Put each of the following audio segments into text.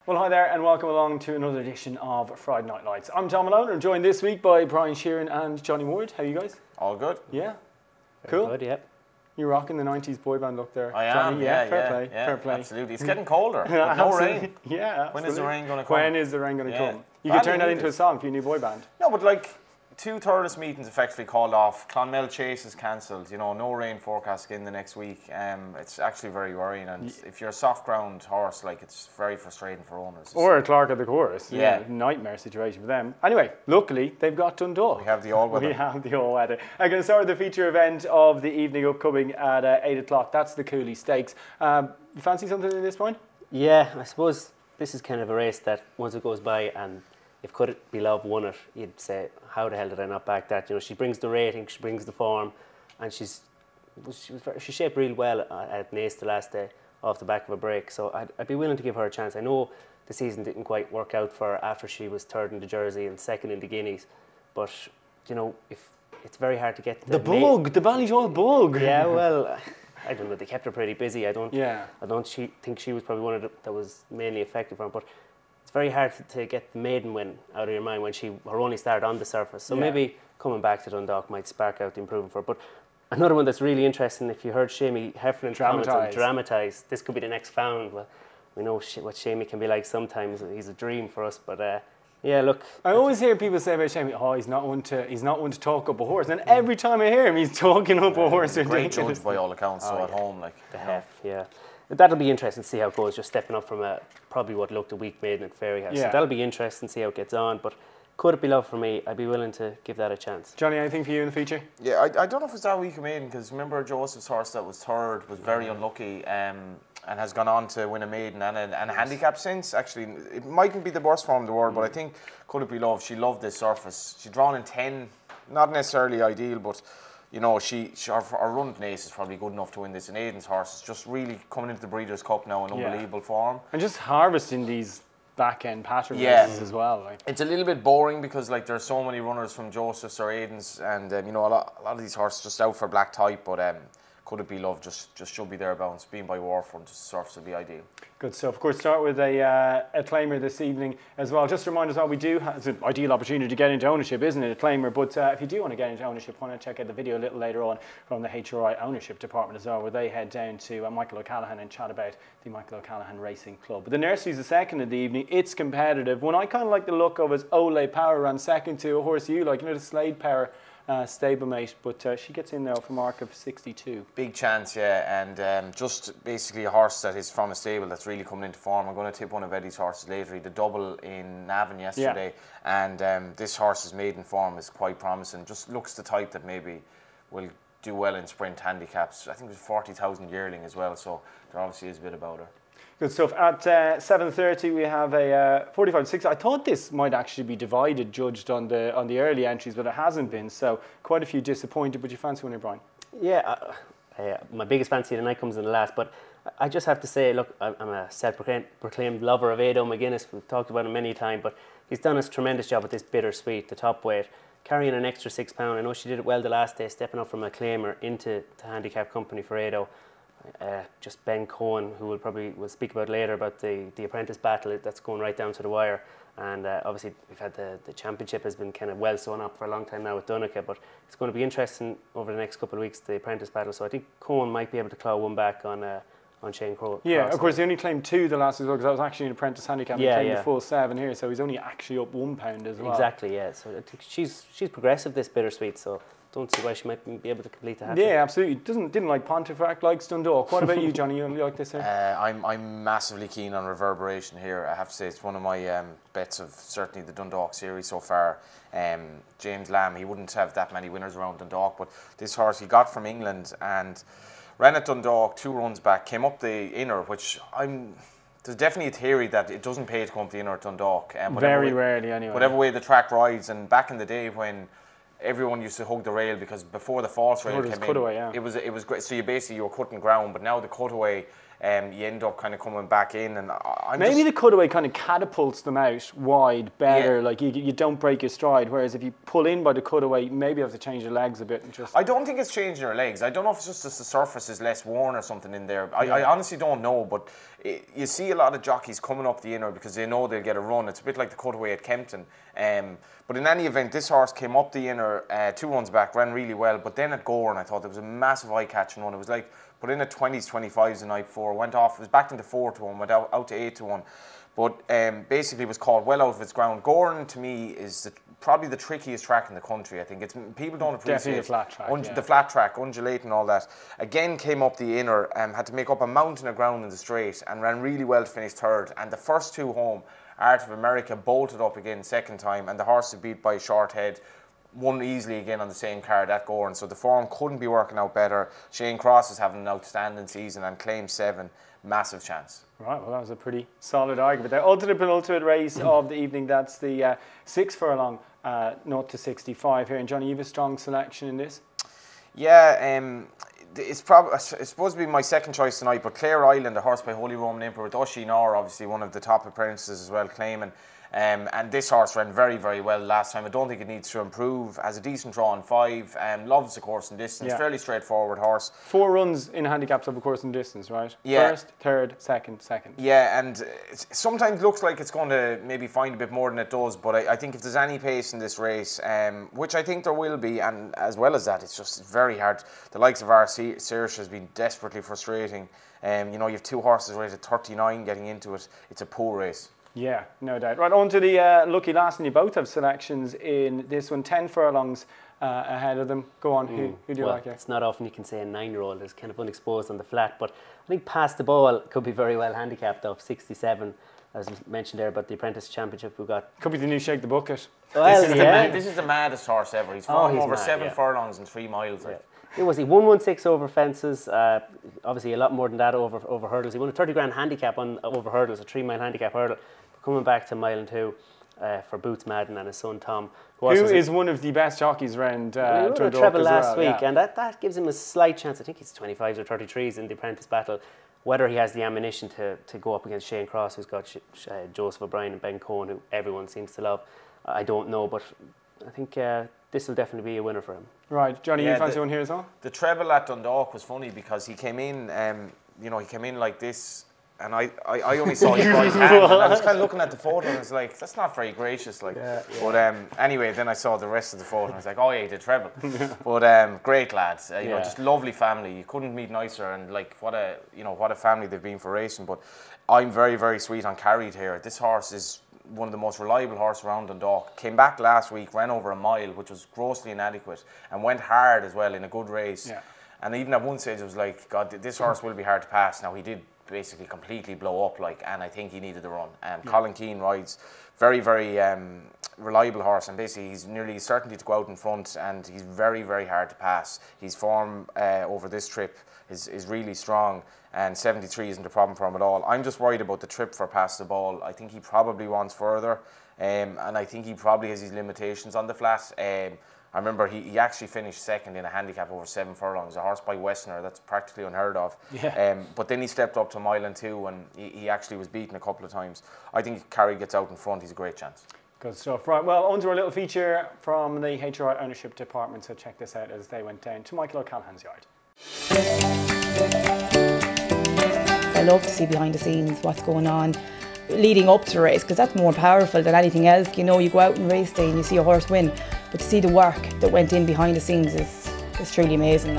Well, hi there and welcome along to another edition of Friday Night Lights. I'm Tom Malone and joined this week by Brian Sheeran and Johnny Ward. How are you guys? All good. Yeah. Very Cool. good, yeah. You're rocking the 90s boy band look there. I am, Johnny, yeah, fair play. Absolutely. It's getting colder, but no rain. Yeah, When is the rain going to come? When is the rain going to Yeah. come? You could turn that into a song for your new boy band. No, but like 2 Thurles meetings effectively called off. Clonmel Chase is cancelled. You know, no rain forecast again the next week. It's actually very worrying. And if you're a soft ground horse, like it's very frustrating for owners. Or Clark at the chorus. Yeah. Nightmare situation for them. Anyway, luckily they've got Dundalk. We have the all weather. We have the all weather. I'm going to start with the feature event of the evening upcoming at 8 o'clock. That's the Cooley Stakes. You fancy something at this point? Yeah, I suppose this is kind of a race that once it goes by and if Could It Be Love won it, you'd say, how the hell did I not back that? You know, she brings the rating, she brings the form, and she shaped real well at Nace the last day off the back of a break. So I'd be willing to give her a chance. I know the season didn't quite work out for her after she was third in the Jersey and second in the Guineas, but you know, if it's very hard to get the bug, the Ballyjoy bug. Yeah, well, I don't know. They kept her pretty busy. I don't think she was probably one of the that was mainly effective for her, but it's very hard to get the maiden win out of your mind when her only start on the surface. So maybe coming back to Dundalk might spark out the improvement for her. But another one that's really interesting, if you heard Shamie Heffernan comment on dramatise, this could be the next Found. Well, we know what Shamie can be like sometimes. He's a dream for us, but yeah, look. I always hear people say about Shamie, oh, he's not one to talk up a horse. And every time I hear him, he's talking up a horse. He's a great judge by all accounts, at home. Like the hef, yeah. That'll be interesting to see how it goes, just stepping up from probably what looked a weak maiden at Fairyhouse. Yeah. So that'll be interesting to see how it gets on. But Could It Be Love for me, I'd be willing to give that a chance. Johnny, anything for you in the feature? Yeah, I don't know if it's that weak a maiden, because remember Joseph's horse that was third was very unlucky and has gone on to win a maiden and a handicap since. Actually, it mightn't be the worst form in the world, but I think Could It Be Love, she loved this surface. She'd drawn in 10, not necessarily ideal, but you know, her run at Nace is probably good enough to win this. And Aidan's horse is just really coming into the Breeders' Cup now in unbelievable form. And just harvesting these back-end pattern races as well. Like. It's a little bit boring because like there's so many runners from Joseph's or Aidan's, and you know, a lot of these horses just out for black type, but Could It Be Love just should be thereabouts. Being by Warfront, the surface would be ideal. Good stuff. Of course, start with a claimer this evening as well. Just to remind us what we do, it's an ideal opportunity to get into ownership, isn't it, a claimer? But if you do want to get into ownership, why not check out the video a little later on from the HRI ownership department as well, where they head down to Michael O'Callaghan and chat about the Michael O'Callaghan Racing Club. But the Nursery's the second of the evening. It's competitive. One I kind of like the look of is Olay Power ran second to a horse you like, you know, the Slade Power stablemate, but she gets in there for a mark of 62. Big chance, yeah, and just basically a horse that is from a stable that's really coming into form. I'm going to tip one of Eddie's horses later. He did double in Navan yesterday, and this horse's maiden form is quite promising. Just looks the type that maybe will do well in sprint handicaps. I think it was 40,000 yearling as well, so there obviously is a bit about her. Good stuff. At 7:30 we have a 45-6. I thought this might actually be divided, judged on the early entries, but it hasn't been. So quite a few disappointed. But you fancy one, Brian? Yeah, my biggest fancy of the night comes in the last. But I just have to say, look, I'm a self-proclaimed lover of Ado McGuinness. We've talked about him many times, but he's done a tremendous job with this Bittersweet, the top weight, carrying an extra £6. I know she did it well the last day, stepping up from a claimer into the handicap company for Ado. Just Ben Cohen, who we'll speak about later, about the apprentice battle that's going right down to the wire, and obviously we've had the championship has been kind of well sewn up for a long time now with Donica, but it's going to be interesting over the next couple of weeks, the apprentice battle. So I think Cohen might be able to claw one back on Shane Crowe. Yeah, of course, he only claimed 2 the last as well, because that was actually an apprentice handicap. He claimed the full 7 here, so he's only actually up £1 as well. Exactly, yeah. So I think she's progressive, this Bittersweet, so don't see why she might be able to complete the hat. Yeah, absolutely. Didn't like Pontefract, likes Dundalk. What about you, Johnny? You like this here? I'm massively keen on Reverberation here. I have to say it's one of my bets of certainly the Dundalk series so far. James Lamb, he wouldn't have that many winners around Dundalk, but this horse he got from England and ran at Dundalk 2 runs back, came up the inner, which there's definitely a theory that it doesn't pay to come up the inner at Dundalk. Very rarely anyway. Whatever way the track rides, and back in the day when everyone used to hug the rail, because before the false rail came in, it was great. So you were cutting ground, but now the cutaway you end up kind of coming back in. And maybe the cutaway kind of catapults them out wide better. Like you don't break your stride. Whereas if you pull in by the cutaway, maybe you have to change your legs a bit. And just. I don't think it's changing your legs. I don't know if it's just the surface is less worn or something in there. I honestly don't know, but you see a lot of jockeys coming up the inner because they know they'll get a run. It's a bit like the cutaway at Kempton. But in any event, this horse came up the inner 2 runs back, ran really well. But then at Gowran, I thought there was a massive eye-catching run. It was like put in at 20s, 25s the night before, went off, it was back into 4-1, went out to 8-1. But basically was caught well out of its ground. Gowran, to me, is probably the trickiest track in the country. I think people don't appreciate definitely a flat track. The flat track, undulating, all that. Again, came up the inner, had to make up a mountain of ground in the straight, and ran really well to finish third. And the first 2 home, Art of America bolted up again second time, and the horse was beat by a short head. Won easily again on the same card at Gowran, so the form couldn't be working out better. Shane Cross is having an outstanding season and claims 7, massive chance. Right, well that was a pretty solid argument there. Ultimate penultimate race of the evening, that's the 6 furlong 0 to 65 here. And Johnny, you have a strong selection in this? Yeah, it's supposed to be my second choice tonight, but Clare Island, a horse by Holy Roman Emperor with Oisin Orr, obviously one of the top apprentices as well, claiming. And this horse ran very, very well last time. I don't think it needs to improve. Has a decent draw on 5. Loves the course and distance. Yeah. Fairly straightforward horse. 4 runs in handicaps of a course and distance, right? Yeah. First, third, second. Yeah, and it sometimes looks like it's going to maybe find a bit more than it does. But I think if there's any pace in this race, which I think there will be, and as well as that, it's just very hard. The likes of RC Search has been desperately frustrating. You know, you have 2 horses rated 39 getting into it. It's a poor race. Yeah, no doubt. Right, on to the lucky last, and you both have selections in this one. 10 furlongs ahead of them. Go on, who do you like here? It's not often you can say a 9-year-old is kind of unexposed on the flat, but I think Past the Ball could be very well handicapped off 67, as mentioned there about the Apprentice Championship we got. Could be the new Shake the Bucket. Well, This is the maddest horse ever. He's fallen over 7 furlongs and 3 miles. Yeah. It was he 116 over fences, obviously a lot more than that over hurdles. He won a 30 grand handicap on over hurdles, a 3-mile handicap hurdle. Coming back to mile and 2 for Boots Madden and his son Tom, who is one of the best jockeys around Dundalk a treble as last well, week, and that gives him a slight chance. I think he's 25s or 33s in the apprentice battle. Whether he has the ammunition to go up against Shane Cross, who's got Joseph O'Brien and Ben Cohen, who everyone seems to love, I don't know, but I think this will definitely be a winner for him. Right, Johnny, you fancy one here as well? The treble at Dundalk was funny because he came in, he came in like this. And I only saw his right hand, and I was kind of looking at the photo, and I was like, that's not very gracious, like. Yeah. But anyway, then I saw the rest of the photo, and I was like, oh yeah, he did treble. But great lads, you know, just lovely family. You couldn't meet nicer, and like what a family they've been for racing. But I'm very, very sweet on Carried here. This horse is one of the most reliable horses around Dundalk. Came back last week, ran over a mile, which was grossly inadequate, and went hard as well in a good race. Yeah. And even at one stage, it was like, God, this horse will be hard to pass. Now he did basically completely blow up, and I think he needed the run. Colin Keane rides very, very reliable horse, and basically he's nearly certainty to go out in front, and he's very, very hard to pass. His form over this trip is really strong, and 73 isn't a problem for him at all. I'm just worried about the trip for Past the Ball. I think he probably wants further, and I think he probably has his limitations on the flat. I remember he actually finished second in a handicap over 7 furlongs, a horse by Westerner, that's practically unheard of. Yeah. But then he stepped up to mile and 2, and he actually was beaten a couple of times. I think if Carey gets out in front, he's a great chance. Good stuff. Right, well, on to our little feature from the HRI Ownership Department, so check this out as they went down to Michael O'Callaghan's yard. I love to see behind the scenes what's going on leading up to the race, because that's more powerful than anything else. You know, you go out on race day and you see a horse win, but to see the work that went in behind the scenes is truly amazing.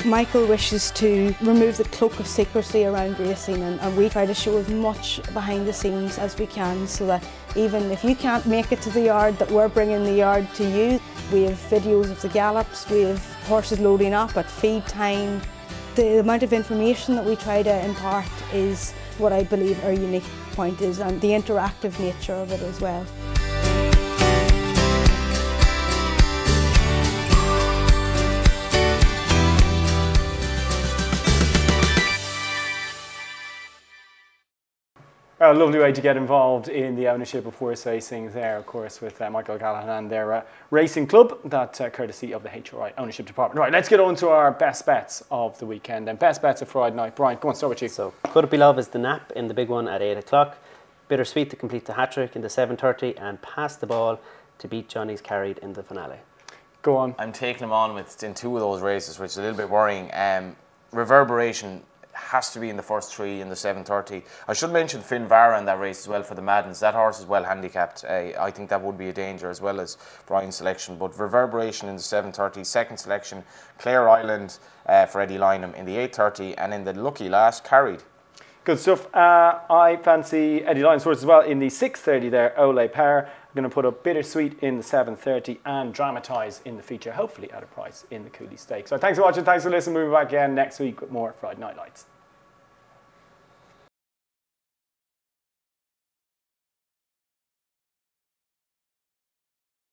Michael wishes to remove the cloak of secrecy around racing, and we try to show as much behind the scenes as we can, so that even if you can't make it to the yard, that we're bringing the yard to you. We have videos of the gallops, we have horses loading up at feed time. The amount of information that we try to impart is what I believe our unique point is, and the interactive nature of it as well. A lovely way to get involved in the ownership of horse racing there, of course, with Michael O'Callaghan and their racing club, that courtesy of the HRI ownership department. Right, let's get on to our best bets of the weekend. And best bets of Friday night. Brian, go on, start with you. So, Could It Be Love is the nap in the big one at 8 o'clock. Bittersweet to complete the hat-trick in the 7:30, and Pass the Ball to beat Johnny's Carried in the finale. Go on. I'm taking him on in 2 of those races, which is a little bit worrying. Reverberation has to be in the first 3 in the 7:30. I should mention Finn Vara in that race as well for the Maddens. That horse is well handicapped. I think that would be a danger as well as Brian's selection. But Reverberation in the 7:30. Second selection, Clare Island for Eddie Lynham in the 8:30. And in the lucky last, Carried. Good stuff. I fancy Eddie Lyons horse as well in the 6:30 there, Ole Power. I'm going to put up Bittersweet in the 7:30 and Dramatise in the feature, hopefully at a price in the Cooley Stakes. So thanks for watching, thanks for listening. We'll be back again next week with more Friday Night Lights.